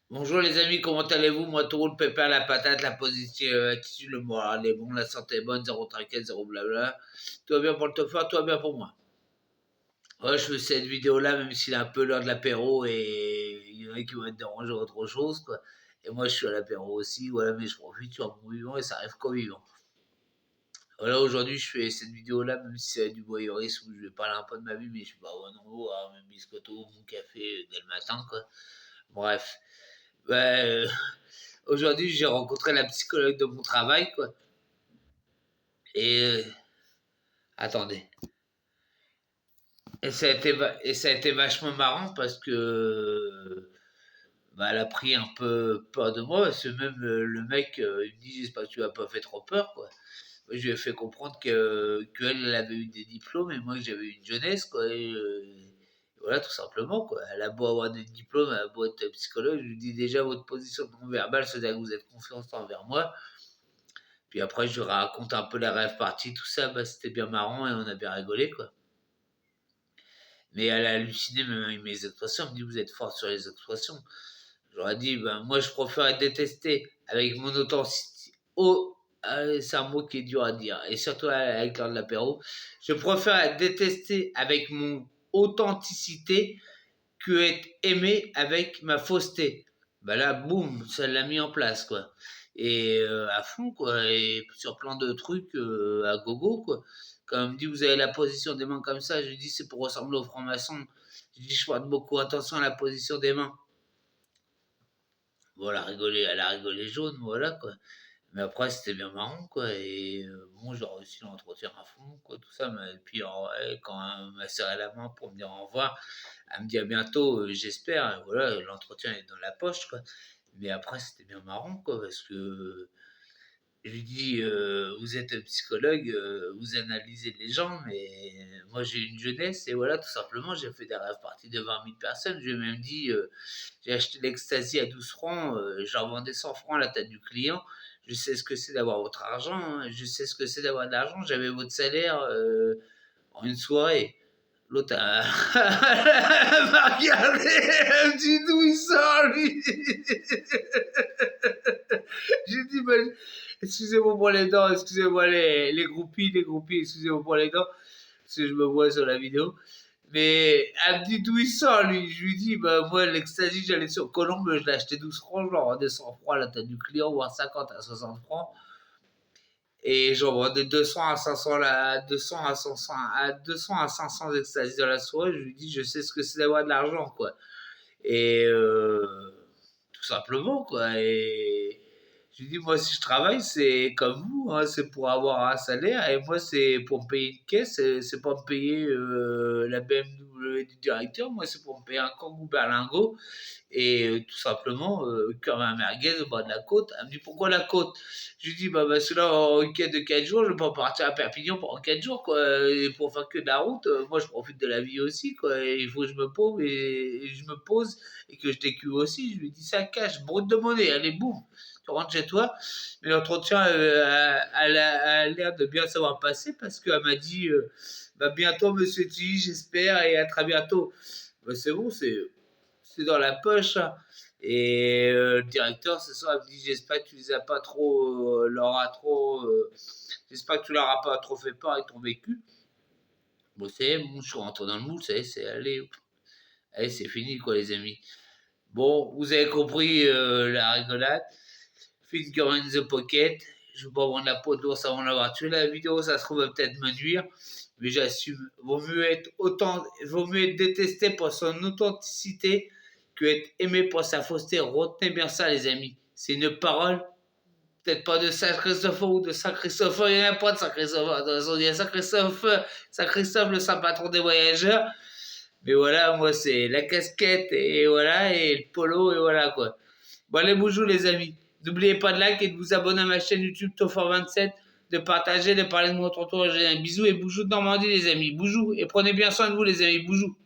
Bonjour les amis, comment allez-vous? Moi, tout roule, pépère, la patate, la positive attitude, le moral est bon, la santé est bonne, zéro traquette, zéro blabla. Tout va bien pour le top tout va bien pour moi. Ouais, je fais cette vidéo-là, même s'il est un peu l'heure de l'apéro et il y en a qui vont être dérangés à autre chose, quoi. Et moi, je suis à l'apéro aussi, voilà, mais je profite, je suis en bon vivant et ça arrive qu'au vivant. Voilà, aujourd'hui, je fais cette vidéo-là, même si c'est du voyeurisme, où je vais parler un peu de ma vie, mais je suis pas en haut, hein, mes biscottos, mon café dès le matin, quoi. Bref. Ben, aujourd'hui, j'ai rencontré la psychologue de mon travail, quoi. Et attendez. Et ça a été vachement marrant parce que bah, elle a pris un peu peur de moi. Parce que même le mec, il me dit j'espère que tu vas pas fait trop peur, quoi. Moi, je lui ai fait comprendre qu'elle elle avait eu des diplômes et moi que j'avais eu une jeunesse, quoi. Et voilà, tout simplement, quoi. Elle a beau avoir des diplômes, elle a beau être psychologue, je lui dis déjà votre position non verbale, c'est-à-dire que vous êtes confiante envers moi. Puis après, je lui raconte un peu la rêve partie, tout ça, bah, c'était bien marrant et on a bien rigolé, quoi. Mais elle a halluciné même avec mes expressions. Elle me dit, vous êtes fort sur les expressions. J'aurais dit, ben, moi, je préfère être détesté avec mon authenticité. Oh, c'est un mot qui est dur à dire. Et surtout avec l'heure de l'apéro. Je préfère être détesté avec mon authenticité que être aimé avec ma fausseté. Bah là, boum, ça l'a mis en place, quoi. Et à fond, quoi. Et sur plein de trucs à gogo, quoi. Quand elle me dit, vous avez la position des mains comme ça, je lui dis, c'est pour ressembler au franc-maçon. Je dis, je porte beaucoup attention à la position des mains. Bon, elle a rigolé jaune, voilà, quoi. Mais après, c'était bien marrant, quoi. Et bon, j'ai réussi l'entretien à fond, quoi, tout ça. Mais puis, ouais, quand elle m'a serré la main pour me dire au revoir, elle me dit à bientôt, j'espère. Et voilà, l'entretien est dans la poche, quoi. Mais après, c'était bien marrant, quoi, parce que je lui dis, vous êtes psychologue, vous analysez les gens, mais moi j'ai une jeunesse et voilà, tout simplement, j'ai fait des rêves parties de 20 000 personnes. J'ai même dit, j'ai acheté l'ecstasy à 12 francs, j'en vendais 100 francs à la tête du client. Je sais ce que c'est d'avoir votre argent, hein, je sais ce que c'est d'avoir de l'argent. J'avais votre salaire en une soirée. L'autre elle m'a regardé, elle me dit d'où il sort lui. J'ai dit, bah, excusez-moi pour les dents, excusez-moi les groupies, excusez-moi pour les dents, parce que je me vois sur la vidéo. Mais elle me dit d'où il sort, lui. Je lui dis, bah, moi, l'ecstasy, j'allais sur Colombe, je l'ai acheté 12 francs, je leur vendais 100 francs à la tête du client, voire 50 à 60 francs. Et j'en vendais 200 à 500, 200 à 500, à 200 à 500 ecstasy dans la soirée. Je lui dis, je sais ce que c'est d'avoir de l'argent, quoi. Et tout simplement, quoi. Et je lui dis, moi, si je travaille, c'est comme vous, hein, c'est pour avoir un salaire. Et moi, c'est pour me payer une caisse, c'est pas me payer la BMW du directeur. Moi, c'est pour me payer un kangou berlingot. Et tout simplement, comme un merguez au bas de la côte. Elle me dit, pourquoi la côte? Je lui dis, bah, parce que là, en week-end de 4 jours, je vais pas partir à Perpignan pendant 4 jours, quoi. Et pour faire que de la route, moi, je profite de la vie aussi, quoi. Et il faut que je me pose et je me pose et que je t'écuve aussi. Je lui dis, ça cache, brute de monnaie, allez, boum. Tu rentres chez toi. Mais l'entretien, elle a l'air de bien savoir passer parce qu'elle m'a dit, bah, bientôt, monsieur T, j'espère, et à très bientôt. Bah, c'est bon, c'est dans la poche, hein. Et le directeur, ce soir, il me dit, j'espère que tu les as pas trop, j'espère que tu leur as pas trop fait peur avec ton vécu. Bon, c'est bon, je suis rentré dans le moule, c'est, allez, c'est fini, quoi, les amis. Bon, vous avez compris la rigolade. Finger in the pocket. Je ne veux pas vendre la peau de l'ours avant d'avoir tué la vidéo, ça se trouve va peut-être me nuire. Mais j'assume. Vaut mieux être détesté pour son authenticité que être aimé pour sa fausseté. Retenez bien ça, les amis. C'est une parole. Peut-être pas de Saint-Christophe ou de Saint-Christophe. Il n'y en a pas de Saint-Christophe. Il y a Saint-Christophe, le saint patron des voyageurs. Mais voilà, moi, c'est la casquette et voilà, et le polo, et voilà, quoi. Bon, allez, bonjour, les amis. N'oubliez pas de like et de vous abonner à ma chaîne YouTube Tofor27, de partager, de parler de mon tonton. Un bisou et boujou de Normandie, les amis. Boujou. Et prenez bien soin de vous, les amis. Boujou.